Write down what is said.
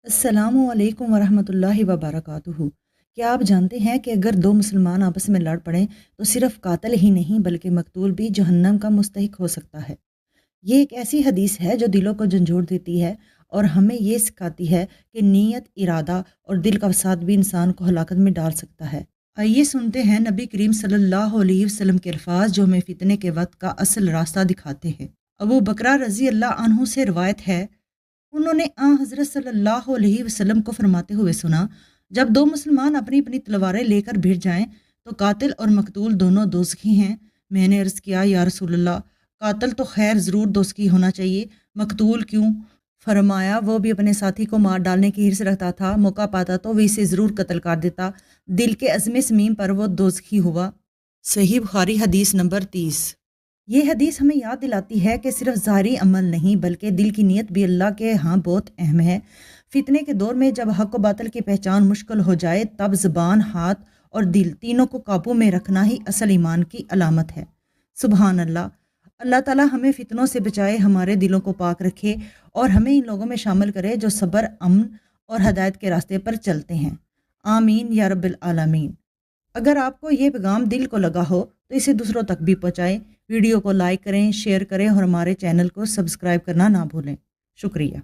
अस्सलामु अलैकुम वरहमतुल्लाहि वबरकातुहू। क्या आप जानते हैं कि अगर दो मुसलमान आपस में लड़ पड़ें तो सिर्फ कातिल ही नहीं बल्कि मकतूल भी जहन्नम का मुस्तहिक हो सकता है। ये एक ऐसी हदीस है जो दिलों को झंझोड़ देती है और हमें ये सिखाती है कि नीयत, इरादा और दिल का फसाद भी इंसान को हलाकत में डाल सकता है। आइए सुनते हैं नबी करीम सल्लल्लाहु अलैहि वसल्लम के अल्फाज जो हमें फितने के वक्त का असल रास्ता दिखाते हैं। अबू बकरा रजी अल्लाह अन्हु से रिवायत है, उन्होंने हज़रत सल्लल्लाहु अलैहि वसल्लम को फरमाते हुए सुना, जब दो मुसलमान अपनी अपनी तलवारें लेकर भिड़ जाएं तो कातिल और मकतूल दोनों दोज़खी हैं। मैंने अर्ज़ किया, या रसूलल्लाह, कातिल तो खैर ज़रूर दोज़खी होना चाहिए, मकतूल क्यों? फरमाया, वो भी अपने साथी को मार डालने की हिर्स रखता था, मौका पाता तो वो इसे ज़रूर कत्ल कर देता। दिल के अज़्म समीम पर वो दोज़खी हुआ। सही बुखारी हदीस नंबर 30। ये हदीस हमें याद दिलाती है कि सिर्फ ज़ाहरी अमल नहीं बल्कि दिल की नीयत भी अल्लाह के यहाँ बहुत अहम है। फितने के दौर में जब हक़ व बातिल की पहचान मुश्किल हो जाए तब ज़बान, हाथ और दिल तीनों को काबू में रखना ही असल ईमान की अलामत है। सुबहान अल्लाह। अल्लाह ताला हमें फितनों से बचाए, हमारे दिलों को पाक रखे और हमें इन लोगों में शामिल करे जो सब्र, अमन और हदायत के रास्ते पर चलते हैं। आमीन या रब्बिल आलमीन। अगर आपको ये पैगाम दिल को लगा हो तो इसे दूसरों तक भी पहुँचाएँ। वीडियो को लाइक करें, शेयर करें और हमारे चैनल को सब्सक्राइब करना ना भूलें। शुक्रिया।